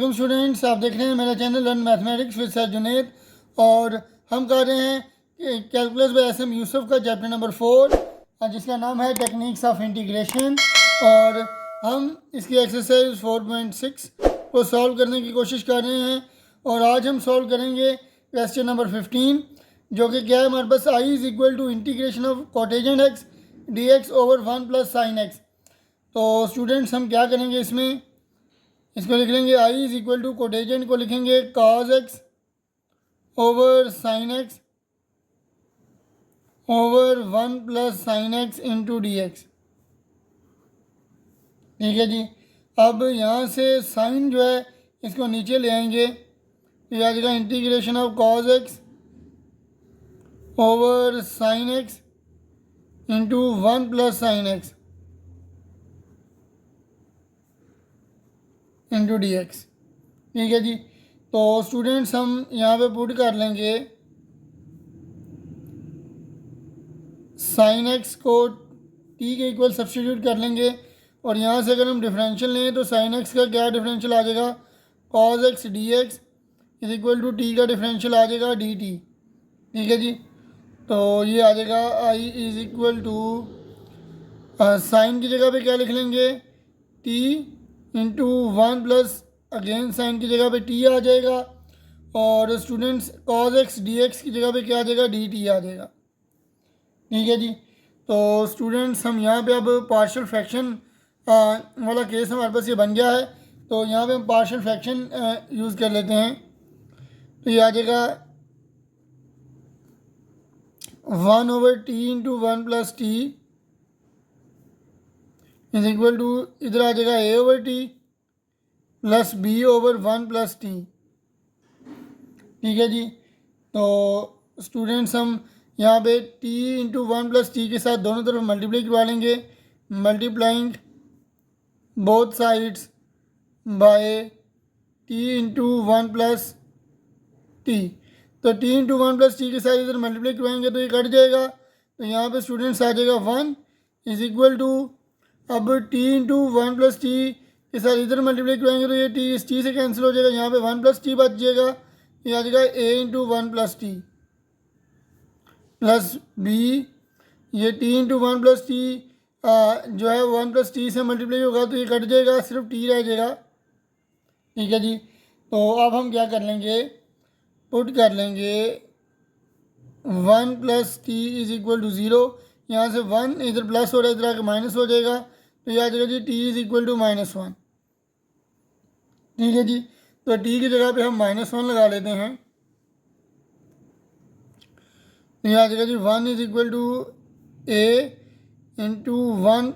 Welcome students, आप देख रहे हैं मेरा channel learn mathematics with sir Junaid. और हम कर रहे हैं calculus by S M Yusuf का चैप्टर नंबर 4 जिसका नाम है टेक्निक्स ऑफ इंटीग्रेशन। और हम इसकी एक्सरसाइज 4.6 को सॉल्व करने की कोशिश कर रहे हैं। और आज हम सॉल्व करेंगे क्वेश्चन नंबर 15, जो कि क्या है हमारे पास, I is equal to integration of cotangent X D x over 1 plus sine X. तो स्टूडेंट्स हम क्या करेंगे, इसको लिख लेंगे I is equal to cotangent को लिखेंगे cos X over sine X over 1 plus sine X into D X. ठीक है जी। अब यहाँ से साइन जो है इसको नीचे ले आएंगे, तो यह आ जाएगा integration of cause X over sine X into 1 plus sine X into D X. ठीक है जी। तो स्टूडेंट्स हम यहाँ पे पुट कर लेंगे साइन एक्स को टी के इक्वल सब्स्टिट्यूट कर लेंगे। और यहाँ से अगर हम डिफरेंशियल लें तो साइन एक्स का क्या डिफरेंशियल आ जाएगा, cause x D x is equal to t का डिफरेंशियल आ जाएगा डी टी। ठीक है जी। तो ये आ जाएगा आई इज इक्वल टू साइन की जगह पे क्या लिख लेंगे, T into 1 plus again sine की जगह पे टी आ जाएगा। और students cause x D x की जगह पे क्या आ जाएगा, डी टी आ जाएगा। ठीक है जी। तो स्टूडेंट्स हम यहाँ पे अब पार्शियल फ्रैक्शन वाला केस हमारे पास ये बन गया है। तो यहाँ पे हम पार्शियल फ्रैक्शन यूज़ कर लेते हैं। तो ये आ जाएगा 1 over T into 1 plus T is equal to, इधर आ जाएगा A over T plus B over 1 plus T. ठीक है जी। तो स्टूडेंट्स हम यहाँ पे टी इंटू 1 प्लस टी के साथ दोनों तरफ मल्टीप्लाई करवा लेंगे, multiplying both sides by T into 1 plus T. तो टी इंटू 1 प्लस टी के साथ इधर मल्टीप्लाई करवाएंगे तो ये कट जाएगा। तो यहाँ पे स्टूडेंट्स आ जाएगा 1 इज इक्वल टू, अब टी इंटू 1 प्लस टी के साथ इधर मल्टीप्लाई कराएंगे तो ये टी इस टी से कैंसिल हो जाएगा, यहाँ पे 1 प्लस टी बच जाएगा। ये आ जाएगा A into 1 plus T plus B, ये टी इंटू 1 प्लस टी जो है 1 प्लस टी से मल्टीप्लाई होगा तो ये कट जाएगा, सिर्फ टी रह जाएगा। ठीक है जी। तो अब हम क्या कर लेंगे, पुट कर लेंगे 1 plus T is equal to 0। यहाँ से 1 इधर प्लस हो रहा है, इधर आके माइनस हो जाएगा। तो ये आ जाएगा g t is equal to -1। ठीक है जी। तो टी की जगह पे हम -1 लगा लेते हैं। तो ये आ जाएगा जी 1 is equal to A into 1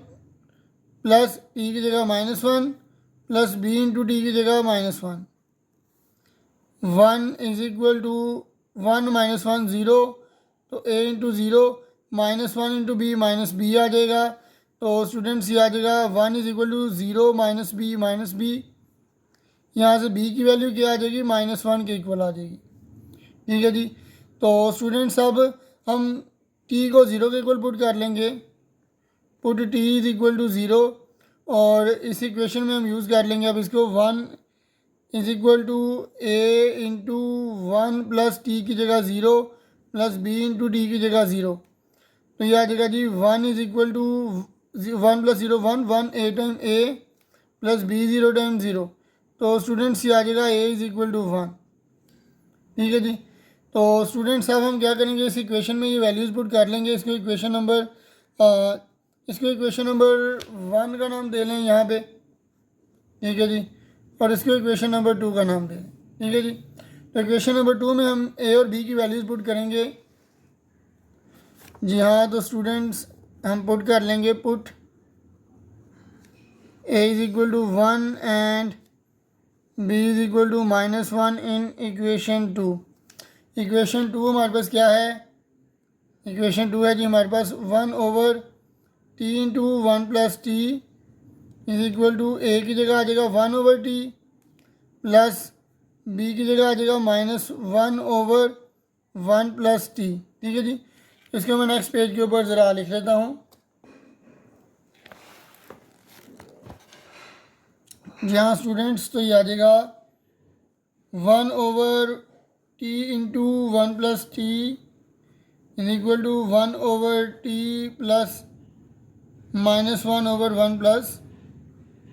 plus T की जगह -1 प्लस बी इंटू टी की जगह -1। 1 इज इक्वल टू 1 -1 0, तो A into 0 -1 into B minus B आ जाएगा। तो स्टूडेंट्स ये आ जाएगा 1 is equal to 0 minus B. यहाँ से बी की वैल्यू क्या आ जाएगी, -1 के इक्वल आ जाएगी। ठीक है जी। तो स्टूडेंट्स अब हम टी को 0 के इक्वल पुट कर लेंगे, put t is equal to 0। और इस इक्वेशन में हम यूज़ कर लेंगे अब इसको 1 is equal to A into 1 plus T की जगह 0 प्लस बी इंटू टी की जगह 0। तो ये आ जाएगा जी 1 is equal to 1 plus 0 1 a time a plus b 0 time 0। तो स्टूडेंट्स ये आ जाएगा ए इज इक्वल टू 1। ठीक है जी। तो स्टूडेंट्स अब हम क्या करेंगे, इस इक्वेशन में ये वैल्यूज़ पुट कर लेंगे। इसको इक्वेशन नंबर 1 का नाम दे लें यहाँ पे। ठीक है जी। और इसको इक्वेशन नंबर 2 का नाम दें। ठीक है जी। तो इक्वेशन नंबर 2 में हम ए और बी की वैल्यूज़ पुट करेंगे। जी हाँ। तो स्टूडेंट्स हम पुट कर लेंगे, put a is equal to 1 and b is equal to -1 in equation 2। Equation 2 हमारे पास क्या है, इक्वेशन 2 है जी हमारे पास 1 over T into 1 plus T is equal to A की जगह आ जाएगा 1 ओवर टी प्लस बी की जगह आ जाएगा -1 ओवर 1 प्लस टी। ठीक है जी। इसको मैं नेक्स्ट पेज के ऊपर ज़रा लिख लेता हूँ। जी हाँ स्टूडेंट्स, तो ये आ जाएगा one over T into one plus T is equal to one over T plus minus one over one plus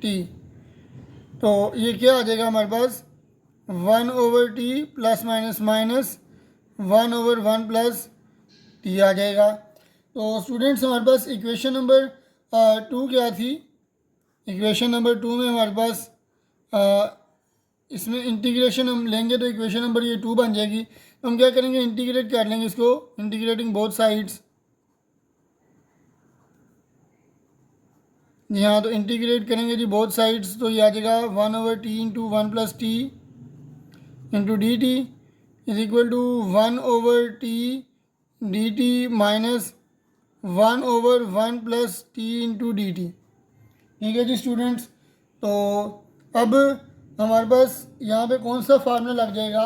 T. तो ये क्या आ जाएगा हमारे पास, one over T plus minus minus one over one plus T आ जाएगा। तो स्टूडेंट्स हमारे पास इक्वेशन नंबर 2 क्या थी, इक्वेशन नंबर 2 में हमारे पास इसमें इंटीग्रेशन हम लेंगे तो इक्वेशन नंबर ये 2 बन जाएगी। तो हम क्या करेंगे, इंटीग्रेट कर लेंगे इसको, इंटीग्रेटिंग बोथ साइड्स। जी हाँ, तो इंटीग्रेट करेंगे जी बोथ साइड्स, तो ये आ जाएगा one over T into one plus t into D t is equal to one over t d t minus one over one plus t into D t. ठीक है जी students, तो अब हमारे पास यहाँ पे कौन सा फार्मूला लग जाएगा।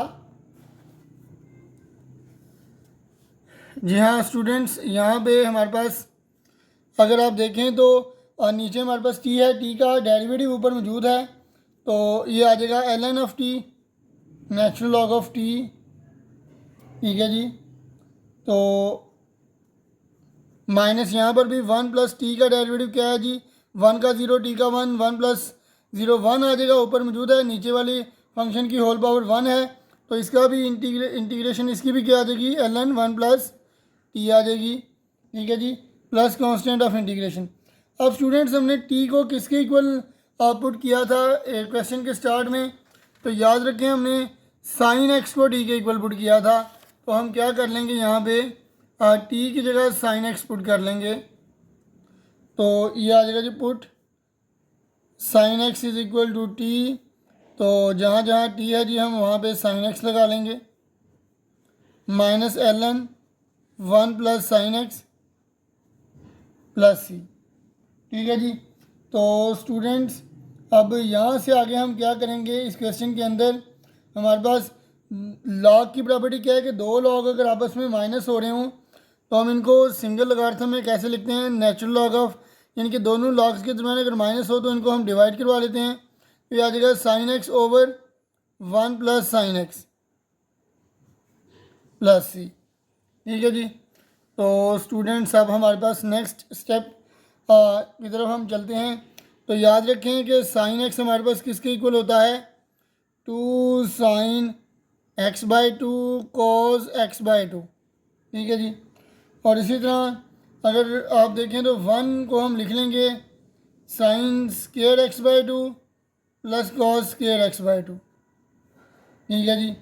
जी हाँ स्टूडेंट्स, यहाँ पे हमारे पास अगर आप देखें तो नीचे हमारे पास टी है, टी का डेरिवेटिव ऊपर मौजूद है, तो ये आ जाएगा L N of T, natural log of T. ठीक है जी, तो माइनस यहाँ पर भी वन प्लस टी का डेरिवेटिव क्या है जी, वन का ज़ीरो, टी का one, one plus zero one आ जाएगा, ऊपर मौजूद है, नीचे वाली फंक्शन की होल पावर वन है, तो इसका भी इंटीग्रेशन इसकी भी क्या आ जाएगी, L N one plus T आ जाएगी। ठीक है जी, प्लस कांस्टेंट ऑफ इंटीग्रेशन। अब स्टूडेंट्स हमने टी को किसके इक्वल आउटपुट किया था क्वेश्चन के स्टार्ट में, तो याद रखें हमने साइन एक्स को टी के इक्वल पुट किया था। तो हम क्या कर लेंगे, यहाँ पे टी की जगह साइन एक्स पुट कर लेंगे, तो ये आ जाएगा जी put sine X is equal to T. तो जहाँ जहाँ टी है जी हम वहाँ पे साइन एक्स लगा लेंगे, minus L N one plus sine x plus C. ठीक है जी, तो स्टूडेंट्स अब यहाँ से आगे हम क्या करेंगे, इस क्वेश्चन के अंदर हमारे पास लॉग की प्रॉपर्टी क्या है कि दो लॉग अगर आपस में माइनस हो रहे हों तो हम इनको सिंगल लॉगरिथम में कैसे लिखते हैं, नेचुरल लॉग ऑफ, यानी कि दोनों लॉग्स के दरम्यान अगर माइनस हो तो इनको हम डिवाइड करवा लेते हैं, तो ये आ जाएगा sine X over one plus sine x plus C. ठीक है जी, तो स्टूडेंट्स अब हमारे पास नेक्स्ट स्टेप की तरफ हम चलते हैं। तो याद रखें कि साइन एक्स हमारे पास किसके इक्वल होता है, two sine x by two cos x by two. ठीक है जी, और इसी तरह अगर आप देखें तो वन को हम लिख लेंगे sign square X by two plus cos square X by two. ठीक है जी,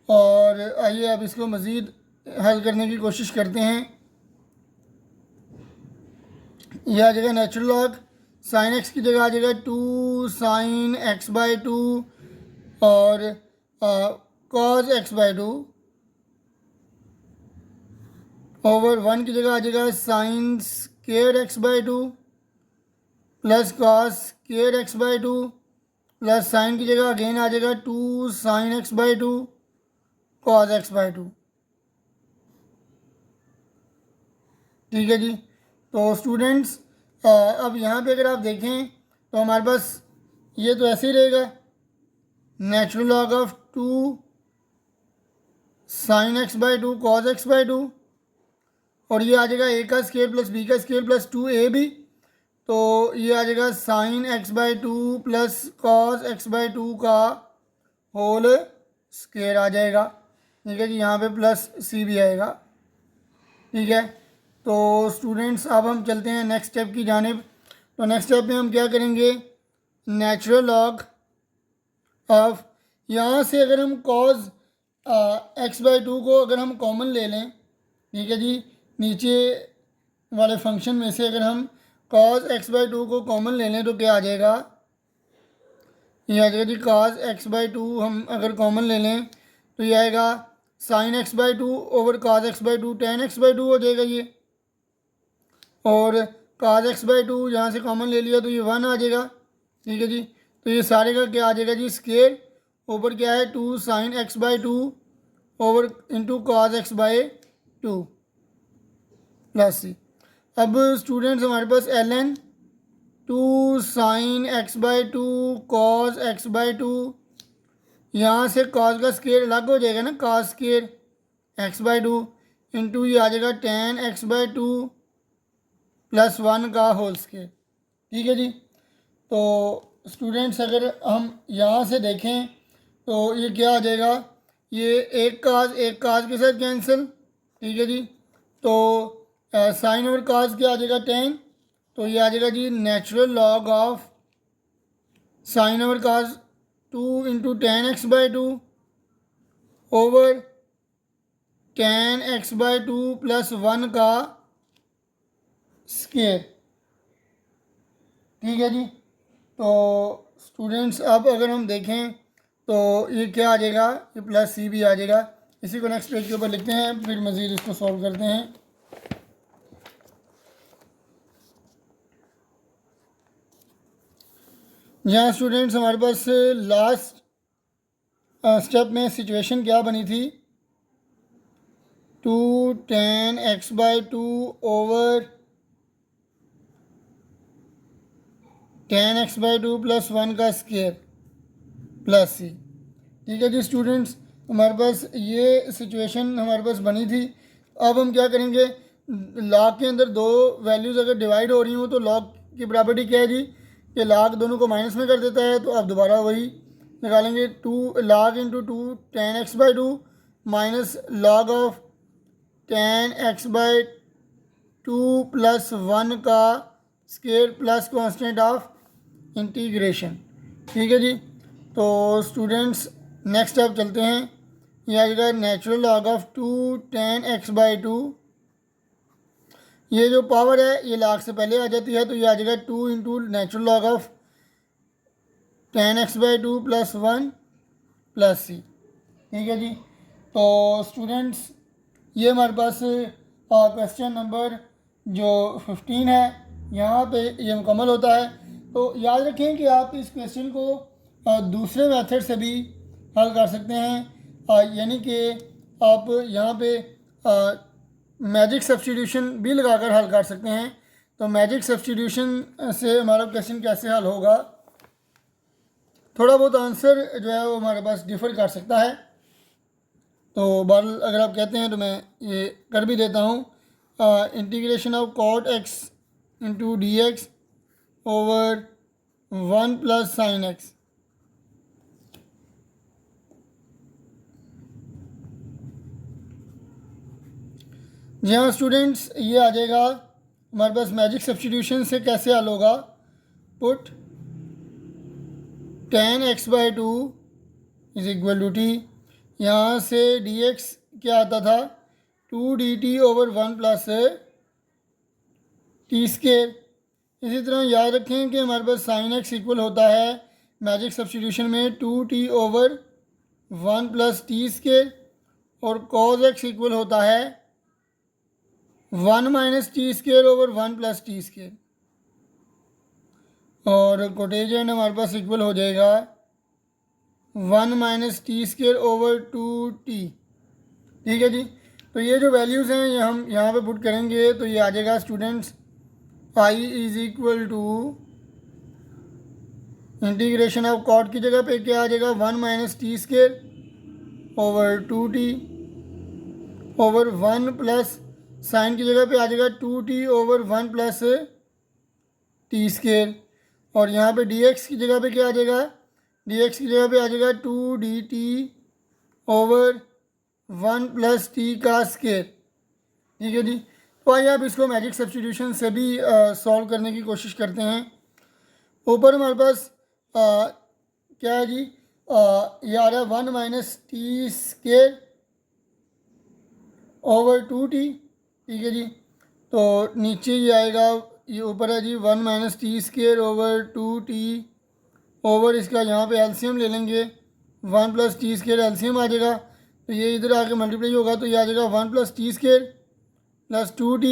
और आइए अब इसको मज़ीद हल करने की कोशिश करते हैं। यह आ जाएगा नेचुरल लॉग, साइन एक्स की जगह आ जाएगा two sine x by two और cos x by two over one की जगह आ जाएगा sine square X by two plus cos square X by two plus sine की जगह अगेन आ जाएगा two sine x by two cos x by two. ठीक है जी, तो स्टूडेंट्स अब यहाँ पे अगर आप देखें तो हमारे पास ये तो ऐसे ही रहेगा, natural log of two sine x by two cos x by two, और ये आ जाएगा ए का स्केयर प्लस बी का स्केयर प्लस टू ए भी, तो ये आ जाएगा sine x by two plus cos x by two का होल स्केयर आ जाएगा। ठीक है जी, यहाँ पे प्लस सी भी आएगा। ठीक है, तो स्टूडेंट्स अब हम चलते हैं नेक्स्ट स्टेप की जानिब। तो नेक्स्ट स्टेप में हम क्या करेंगे, नेचुरल लॉग ऑफ, यहाँ से अगर हम कॉज एक्स बाई टू को अगर हम कॉमन ले लें, ठीक है जी, नीचे वाले फंक्शन में से अगर हम कॉज एक्स बाई टू को कॉमन ले लें तो क्या आ जाएगा, ये आ जाएगा जी कॉज एक्स बाई टू हम अगर कॉमन ले लें तो ये आएगा sine x by two over cause X by to, ten X by to हो जाएगा ये, और कॉज एक्स बाई टू यहाँ से कॉमन ले लिया तो ये वन आ जाएगा। ठीक है जी, तो ये सारे का क्या आ जाएगा जी स्केयर, ऊपर क्या है two sine x by two over into cos X by two plus C. अब स्टूडेंट्स हमारे पास L N two sine x by two cos X by two यहाँ से कॉस का स्केयर अलग हो जाएगा ना, कॉस स्केयर x/2 इंटू ये आ जाएगा tan x/2 प्लस 1 का होल स्केयर। ठीक है जी। तो स्टूडेंट्स अगर हम यहाँ से देखें तो ये क्या आ जाएगा, ये एक काज के साथ कैंसिल। ठीक है जी। तो साइन और काज क्या आ जाएगा, टेन। तो ये आ जाएगा जी नेचुरल लॉग ऑफ साइन और काज 2 into ten x/2 over tan x/2 plus 1 का स्केयर। ठीक है जी। तो स्टूडेंट्स अब अगर हम देखें तो ये क्या आ जाएगा, ये प्लस सी भी आ जाएगा। इसी को नेक्स्ट पेज के ऊपर लिखते हैं, फिर मज़ीद इसको सॉल्व करते हैं। यहाँ स्टूडेंट्स हमारे पास लास्ट स्टेप में सिचुएशन क्या बनी थी, 2 tan x/2 over tan x/2 plus 1 का स्केयर प्लस सी। ठीक है जी स्टूडेंट्स, हमारे पास ये सिचुएशन हमारे पास बनी थी। अब हम क्या करेंगे, लॉग के अंदर दो वैल्यूज़ अगर डिवाइड हो रही हूँ तो लॉग की प्रॉपर्टी क्या है जी, कि लॉग दोनों को माइनस में कर देता है। तो अब दोबारा वही निकालेंगे, 2 log into 2 tan x/2 minus log of tan x/2 plus 1 का square plus constant of integration. ठीक है जी। तो स्टूडेंट्स नेक्स्ट स्टेप चलते हैं। ये आ जाएगा natural log of 2 tan x/2। ये जो पावर है ये लॉग से पहले आ जाती है, तो ये आ जाएगा 2 into natural log of tan x/2 plus 1 plus C. ठीक है जी। तो स्टूडेंट्स ये हमारे पास क्वेश्चन नंबर जो 15 है यहाँ पे ये मुकम्मल होता है। तो याद रखें कि आप इस क्वेश्चन को दूसरे मेथड से भी हल कर सकते हैं, यानी कि आप यहाँ पे मैजिक सब्स्टिट्यूशन भी लगाकर हल कर सकते हैं। तो मैजिक सब्स्टिट्यूशन से हमारा क्वेश्चन कैसे हल होगा, थोड़ा बहुत आंसर जो है वो हमारे पास डिफ़र कर सकता है। तो बहरहाल अगर आप कहते हैं तो मैं ये कर भी देता हूँ। Integration of cot x into D x over 1 plus sine X. जी हाँ स्टूडेंट्स, ये आ जाएगा हमारे पास मैजिक सब्स्टिट्यूशन से कैसे हल होगा। Put tan x/2 is equal to t, यहाँ से dx क्या आता था 2 dt over 1 plus t square. इसी तरह याद रखें कि हमारे पास साइन x इक्वल होता है मैजिक सब्स्टिट्यूशन में 2t over 1 plus t square, और cos x इक्वल होता है 1 minus t square over 1 plus t square, और कोटेजन हमारे पास इक्वल हो जाएगा 1 minus t square over 2t। ठीक है जी। तो ये जो वैल्यूज़ हैं ये हम यहाँ पे पुट करेंगे, तो ये आ जाएगा students I is equal to integration of cot की जगह पे क्या आ जाएगा 1 minus t square over 2t over 1 plus sine की जगह पे आ जाएगा 2t over 1 plus t square, और यहाँ पे dx की जगह पे क्या आ जाएगा, dx की जगह पे आ जाएगा 2 dt ओवर 1 प्लस टी का स्केयर। ठीक है जी। तो आइए आप इसको मैजिक सब्स्टिट्यूशन से भी सॉल्व करने की कोशिश करते हैं। ऊपर हमारे पास क्या है जी, ये आ रहा है 1 minus t square over 2t। ठीक है जी। तो नीचे ये आएगा, ये ऊपर है जी 1 minus t square over 2t over इसका यहाँ पे एलसीएम ले लेंगे, 1 प्लस टी स्केयर एलसीएम आ जाएगा। तो ये इधर आके मल्टीप्लाई होगा, तो ये आ जाएगा 1 plus t square plus 2t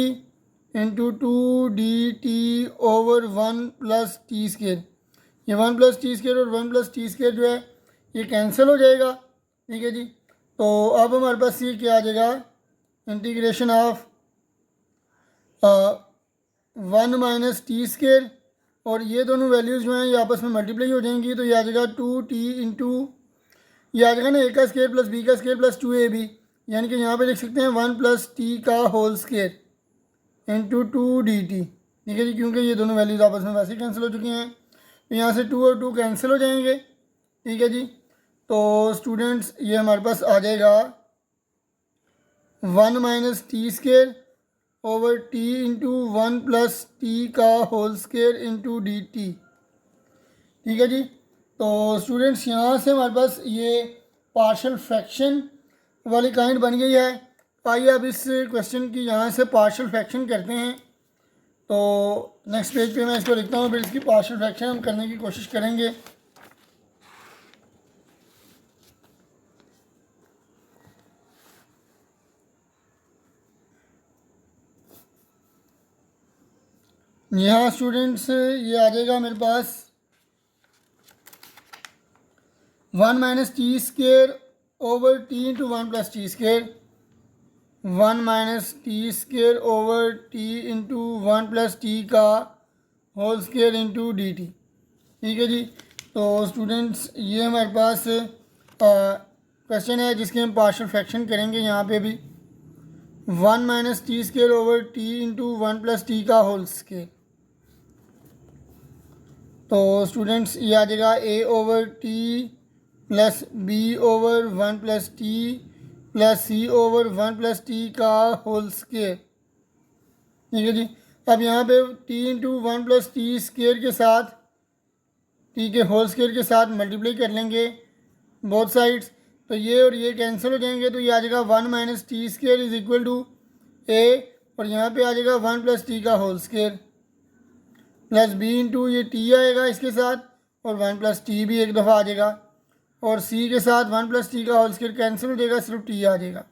into 2dt over 1 plus t square. ये 1 प्लस टी स्केयर और 1 प्लस टी स्केयर जो है ये कैंसिल हो जाएगा। ठीक है जी। तो अब हमारे पास ये क्या आ जाएगा, integration of 1 minus t square, और ये दोनों वैल्यूज़ जो हैं ये आपस में मल्टीप्लाई हो जाएंगी। तो ये आ जाएगा 2t इंटू ये आ जाएगा ना a का स्केयर प्लस b का स्केयर प्लस 2ab, यानी कि यहाँ पे लिख सकते हैं 1 + t का होल स्केयर इंटू 2dt। ठीक है जी, क्योंकि ये दोनों वैल्यूज़ आपस में वैसे ही कैंसिल हो चुकी हैं, तो यहाँ से 2 और 2 कैंसिल हो जाएंगे। ठीक है जी, तो स्टूडेंट्स ये हमारे पास आ जाएगा 1 - t square over t into 1 + t का होल स्केयर इंटू dt। ठीक है जी, तो स्टूडेंट्स यहाँ से हमारे पास ये पार्शियल फ्रैक्शन वाली काइंड बन गई है। आइए अब इस क्वेश्चन की यहाँ से पार्शियल फ्रैक्शन करते हैं। तो नेक्स्ट पेज पे मैं इसको लिखता हूँ, फिर इसकी पार्शियल फ्रैक्शन हम करने की कोशिश करेंगे। यहाँ स्टूडेंट्स ये आ जाएगा मेरे पास 1 - t square over t into 1 + t square, 1 - t square over t into 1 + t का whole square into D t. ठीक है जी, तो स्टूडेंट्स ये हमारे पास क्वेश्चन है जिसके हम पार्शियल फ्रैक्शन करेंगे। यहाँ पे भी 1 - t square over t into 1 + t का होल स्केयर, तो स्टूडेंट्स ये आ जाएगा a over t plus b over 1 + t plus c over 1 + t का होल स्केयर। ठीक है जी, अब यहाँ पे t इंटू 1 + t स्केयर के साथ t के होल स्केयर के साथ मल्टीप्लाई कर लेंगे बोथ साइड्स, तो ये और ये कैंसिल हो जाएंगे, तो ये आ जाएगा 1 - t square is equal to a, और यहाँ पे आ जाएगा 1 + t का whole square plus b into ये t आएगा इसके साथ, और 1 + t भी एक दफ़ा आ जाएगा, और c के साथ 1 + t का होल स्केयर कैंसिल हो जाएगा, सिर्फ t आ जाएगा।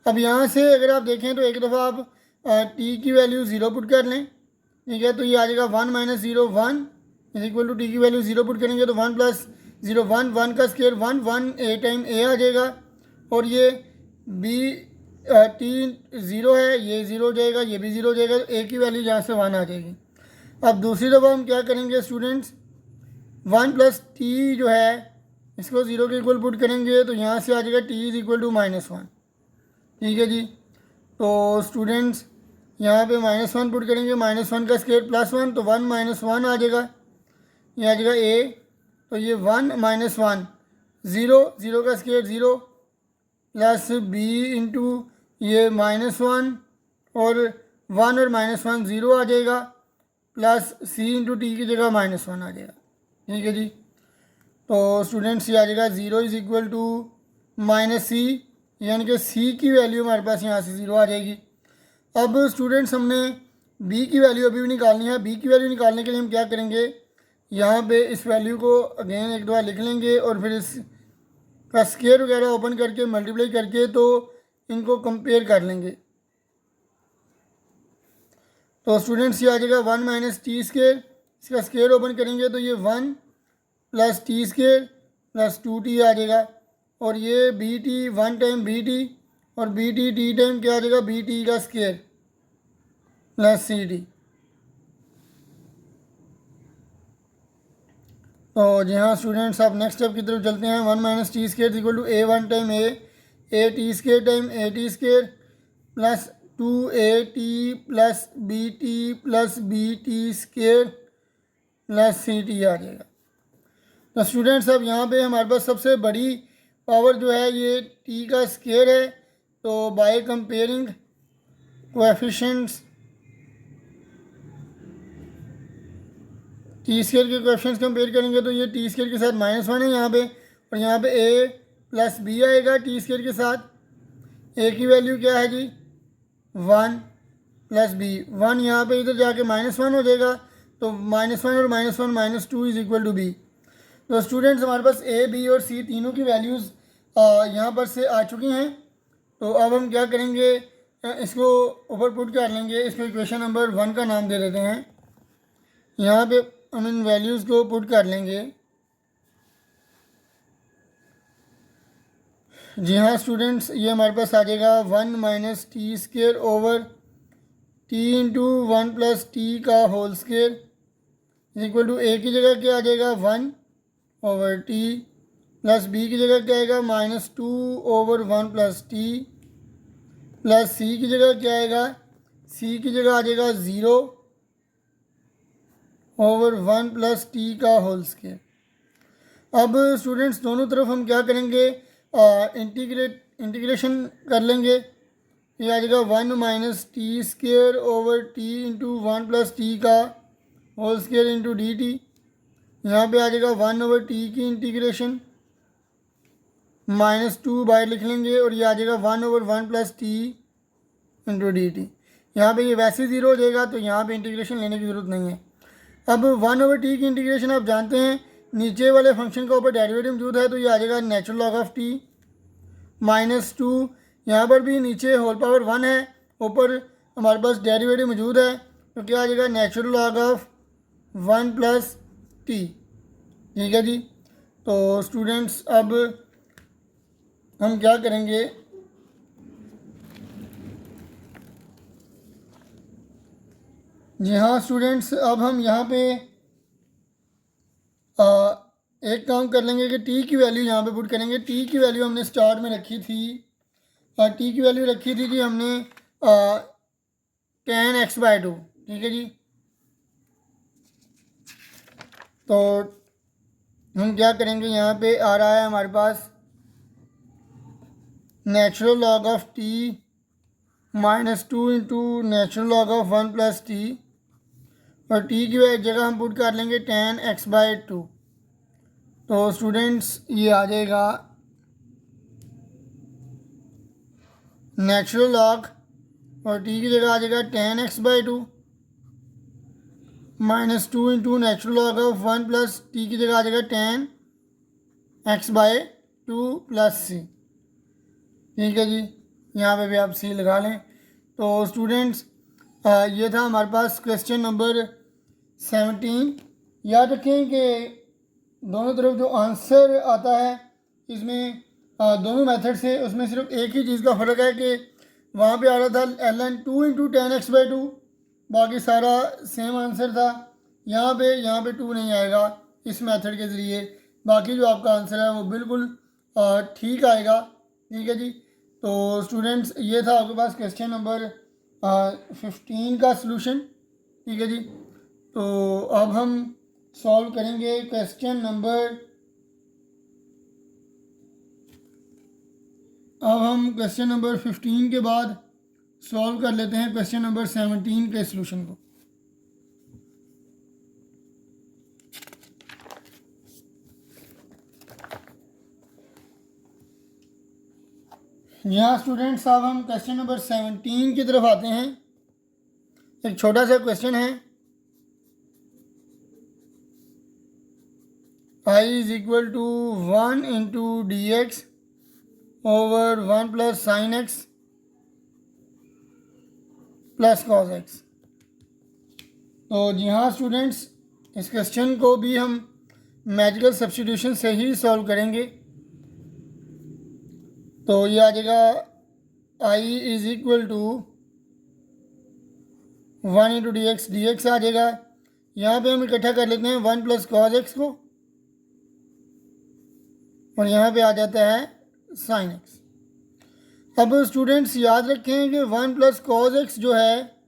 अब यहाँ से अगर आप देखें तो एक दफ़ा आप t की वैल्यू 0 पुट कर लें। ठीक है, तो ये आ जाएगा 1 - 0 1 इज इक्वल टू टी की वैल्यू 0 पुट करेंगे तो 1 + 0 1 1 का स्केयर 1 1 a टाइम a आ जाएगा, और ये b t 0 है, ये 0 हो जाएगा, ये भी 0 हो जाएगा, तो a की वैल्यू यहाँ से 1 आ जाएगी। अब दूसरी दफ़ा हम क्या करेंगे स्टूडेंट्स, 1 + t जो है इसको 0 के इक्वल पुट करेंगे, तो यहाँ से आ जाएगा t इज इक्वल टू -1। ठीक है जी, तो स्टूडेंट्स यहाँ पे -1 पुट करेंगे, -1 का स्केयर +1, तो 1 - 1 आ जाएगा, ये आ जाएगा a, तो ये 1 - 1 0 0 का स्केयर 0 प्लस b इंटू ये -1, और 1 और -1 0 आ जाएगा, प्लस c इंटू टी की जगह -1 आ जाएगा। ठीक है जी, तो स्टूडेंट्स ये आ जाएगा 0 इज इक्वल टू -c, यानी कि c की वैल्यू हमारे पास यहाँ से 0 आ जाएगी। अब स्टूडेंट्स हमने b की वैल्यू अभी भी निकालनी है। b की वैल्यू निकालने के लिए हम क्या करेंगे, यहाँ पे इस वैल्यू को अगेन एक बार लिख लेंगे, और फिर इस का स्केयर वगैरह ओपन करके मल्टीप्लाई करके तो इनको कंपेयर कर लेंगे। तो स्टूडेंट्स ये आ जाएगा 1 - t स्केयर, इसका स्केयर ओपन करेंगे तो ये 1 + t स्केयर प्लस 2t आ जाएगा, और ये b t 1 time b t, और बी टी टी टाइम क्या आ जाएगा, बी टी का स्केयर प्लस सी टी। तो जी हाँ स्टूडेंट्स, आप नेक्स्ट स्टेप की तरफ चलते हैं। 1 - t square equal to a1 time A T square time A T square plus 2at plus B T plus B T square plus C T आ जाएगा। तो स्टूडेंट्स अब यहाँ पे हमारे पास सबसे बड़ी पावर जो है ये t का स्केयर है, तो by comparing coefficients T square के कोएफिशिएंट्स कंपेयर करेंगे तो ये टी स्केयर के साथ -1 है यहाँ पे, और यहाँ पे a प्लस बी आएगा टी स्केयर के साथ। a की वैल्यू क्या है जी 1 प्लस बी, 1 यहाँ पे इधर जाके -1 हो जाएगा, तो -1 और -1 -2 इज इक्वल टू बी। तो स्टूडेंट्स हमारे पास a b और c तीनों की वैल्यूज़ यहाँ पर से आ चुकी हैं। तो अब हम क्या करेंगे, इसको ऊपर पुट कर लेंगे, इसको इक्वेशन नंबर 1 का नाम दे देते हैं। यहाँ पे हम इन वैल्यूज़ को पुट कर लेंगे। जी हाँ स्टूडेंट्स, ये हमारे पास आ जाएगा 1 - t square over t into 1 + t का whole square equal to a की जगह क्या आ जाएगा 1 ओवर t प्लस बी की जगह क्या आएगा -2/1 प्लस टी, प्लस सी की जगह क्या आएगा, सी की जगह आ जाएगा 0/1 प्लस टी का होल स्क्वायर। अब स्टूडेंट्स दोनों तरफ हम क्या करेंगे, इंटीग्रेशन कर लेंगे। ये आ जाएगा 1 minus T square over T into 1 plus T का whole square into D T. यहाँ पर आ जाएगा 1/t की इंटीग्रेशन, -2 बाहर लिख लेंगे और ये आ जाएगा 1/1 plus t into D T. यहाँ पर ये वैसे ज़ीरो हो जाएगा तो यहाँ पे इंटीग्रेशन लेने की ज़रूरत नहीं है। अब 1/t की इंटीग्रेशन आप जानते हैं, नीचे वाले फंक्शन का ऊपर डेरिवेटिव मौजूद है तो ये आ जाएगा नेचुरल लॉग ऑफ टी -2। यहाँ पर भी नीचे होल पावर 1 है, ऊपर हमारे पास डेरिवेटिव मौजूद है तो क्या आ जाएगा natural log of 1 plus T. ठीक है जी। तो स्टूडेंट्स अब हम क्या करेंगे, जी हाँ स्टूडेंट्स, अब हम यहाँ पे एक काम कर लेंगे कि टी की वैल्यू यहाँ पे पुट करेंगे। टी की वैल्यू हमने स्टार्ट में रखी थी, टी की वैल्यू रखी थी जी हमने tan x/2। ठीक है जी। तो हम क्या करेंगे, यहाँ पे आ रहा है हमारे पास natural log of T -2 into natural log of 1 plus T, और टी की जगह हम पुट कर लेंगे tan x/2। तो स्टूडेंट्स ये आ जाएगा नेचुरल लॉग, और टी की जगह आ जाएगा tan x/2 -2 into natural log of 1 plus T की जगह आ जाएगा tan x/2 प्लस सी। ठीक है जी। यहाँ पे भी आप सी लगा लें। तो स्टूडेंट्स ये था हमारे पास क्वेश्चन नंबर 17। याद रखें कि दोनों तरफ जो आंसर आता है इसमें दोनों मेथड से, उसमें सिर्फ एक ही चीज़ का फ़र्क है कि वहाँ पे आ रहा था ln2 इंटू tan x/2, बाकी सारा सेम आंसर था। यहाँ पे 2 नहीं आएगा इस मेथड के ज़रिए, बाकी जो आपका आंसर है वो बिल्कुल ठीक आएगा। ठीक है जी। तो स्टूडेंट्स ये था आपके पास क्वेश्चन नंबर 15 का सलूशन। ठीक है जी। तो अब हम सॉल्व करेंगे क्वेश्चन नंबर, अब हम क्वेश्चन नंबर 15 के बाद सॉल्व कर लेते हैं क्वेश्चन नंबर 17 के सलूशन को। यहाँ स्टूडेंट्स अब हम क्वेश्चन नंबर 17 की तरफ आते हैं। एक छोटा सा क्वेश्चन है, I is equal to 1 into D x over 1 plus sine x plus cos x. तो जी हाँ स्टूडेंट्स, इस क्वेश्चन को भी हम मैजिकल सब्स्टिट्यूशन से ही सॉल्व करेंगे। तो ये आ जाएगा I is equal to 1 into D X आ जाएगा। यहाँ पे हम इकट्ठा कर लेते हैं 1 प्लस कॉस एक्स को, और यहाँ पे आ जाता है साइन एक्स। अब स्टूडेंट्स याद रखें कि 1 प्लस कॉस एक्स जो है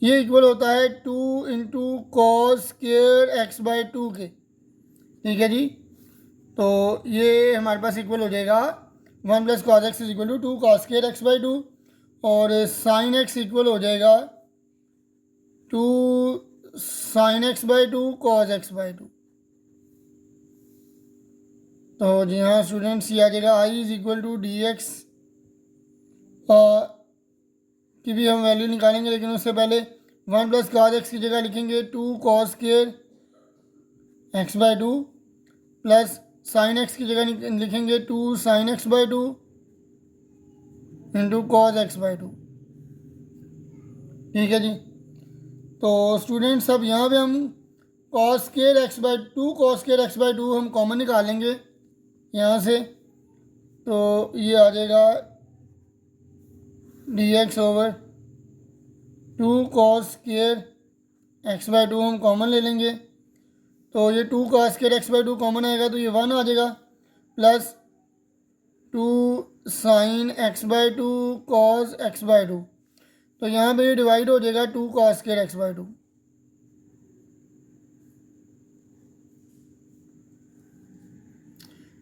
ये इक्वल होता है 2 इंटू कॉस स्क्वायर x/2 के। ठीक है जी। तो ये हमारे पास इक्वल हो जाएगा 1 plus cos x is equal to 2 cos square x/2, और साइन एक्स इक्वल हो जाएगा 2 साइन x/2 कॉस x/2। तो जी हाँ स्टूडेंट्स ये आ जाएगा I is equal to d x की भी हम वैल्यू निकालेंगे, लेकिन उससे पहले 1 प्लस कॉस एक्स की जगह लिखेंगे 2 cos square x/2 plus sine x की जगह लिखेंगे 2 sign x/2 into cos x/2। ठीक है जी। तो स्टूडेंट्स अब यहाँ पे हम कॉस स्क्वायर x/2 हम कॉमन निकालेंगे यहाँ से। तो ये आ जाएगा D x over 2 cos square x/2 हम कॉमन ले लेंगे। तो ये 2 cos square X by two common आएगा तो ये 1 आ जाएगा, plus 2 sine x by two cos x by two, तो यहाँ पे ये डिवाइड हो जाएगा 2 cos square X by two.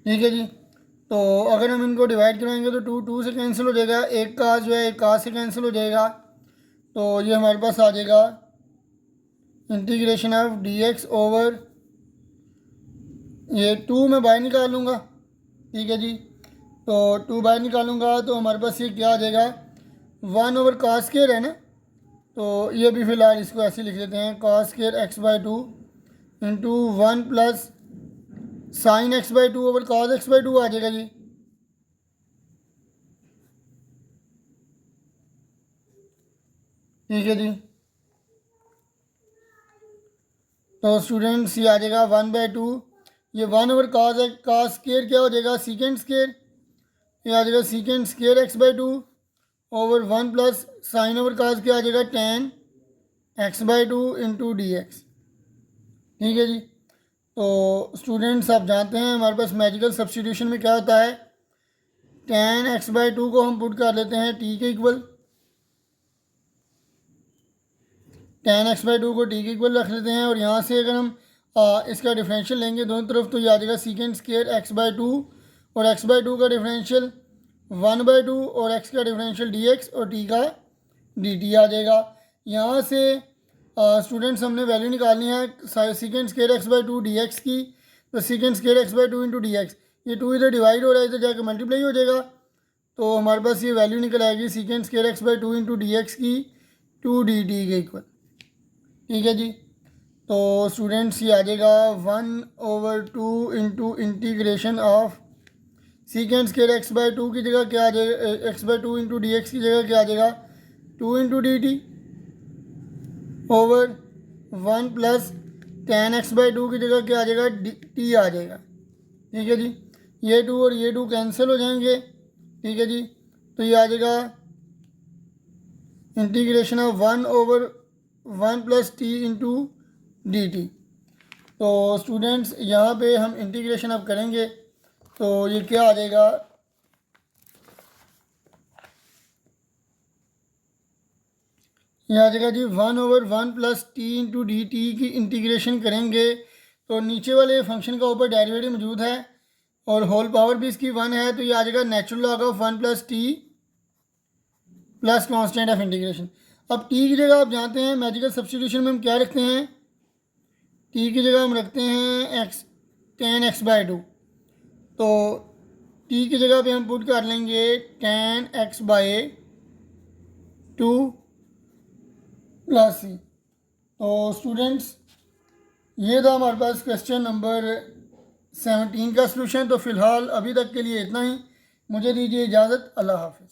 ठीक है जी। तो अगर हम इनको डिवाइड कराएंगे तो 2 से कैंसिल हो जाएगा, एक कास जो है एक कास से कैंसिल हो जाएगा, तो ये हमारे पास आ जाएगा integration of D x over ये 2 मैं बाहर निकाल लूँगा। ठीक है जी। तो 2 बाहर निकालूंगा तो हमारे पास ये क्या आ जाएगा, 1 ओवर कास स्केयर है ना, तो ये भी फ़िलहाल इसको ऐसे लिख लेते हैं, cos square X by two into 1 plus sine x by two over cos x by two आ जाएगा जी। ठीक है जी। तो स्टूडेंट्स ये आ जाएगा 1/2, ये 1 ओवर कॉस है, कॉस स्केयर क्या हो जाएगा सीकेंड स्केयर, ये आ जाएगा सीकेंड square X by two over 1 plus sine over cos क्या आ जाएगा ten X by two into D X. ठीक है जी। तो स्टूडेंट्स आप जानते हैं हमारे पास मैजिकल सब्स्टिट्यूशन में क्या होता है, टेन एक्स बाई टू को हम पुट कर लेते हैं टी के equal, ten X by to को टी के इक्वल रख लेते हैं, और यहाँ से अगर हम इसका डिफरेंशियल लेंगे दोनों तरफ तो ये आ जाएगा सीकेंड स्केयर एक्स बाई टू, और एक्स बाई टू का डिफरेंशियल 1/2 और एक्स का डिफरेंशियल डी एक्स और टी का डी टी आ जाएगा। यहाँ से स्टूडेंट्स हमने वैल्यू निकालनी है सीकेंड square X by to d x की, तो सीकेंड square X by two into D x, ये 2 इधर डिवाइड हो रहा है इधर जाकर मल्टीप्लाई हो जाएगा, तो हमारे पास ये वैल्यू निकल आएगी सीकेंड square X by two into D x की 2dt के इक्वल। ठीक है जी। तो स्टूडेंट्स ये आ जाएगा 1/2 into integration of सीकेंड square X by to की जगह क्या आ जाएगा, x by two into D x की जगह क्या आ जाएगा 2 into D T over 1 plus ten X by to की जगह क्या आ जाएगा टी आ जाएगा। ठीक है जी। ये 2 और ये 2 कैंसिल हो जाएंगे। ठीक है जी। तो ये आ जाएगा integration of 1/1 plus t into D T. तो स्टूडेंट्स यहाँ पे हम इंटीग्रेशन अब करेंगे तो ये क्या आ जाएगा, ये आ जाएगा जी 1/1 plus t into D T की इंटीग्रेशन करेंगे तो नीचे वाले फंक्शन का ऊपर डेरिवेटिव मौजूद है और होल पावर भी इसकी 1 है, तो ये आ जाएगा natural log of 1 plus T plus constant of integration. अब टी की जगह आप जानते हैं मैजिकल सब्स्टिट्यूशन में हम क्या रखते हैं, टी की जगह हम रखते हैं X tan X by two, तो टी की जगह पे हम पुट कर लेंगे tan X by two plus C. तो स्टूडेंट्स ये था हमारे पास क्वेश्चन नंबर 17 का सलूशन। तो फ़िलहाल अभी तक के लिए इतना ही, मुझे दीजिए इजाज़त, अल्लाह हाफ़िज़।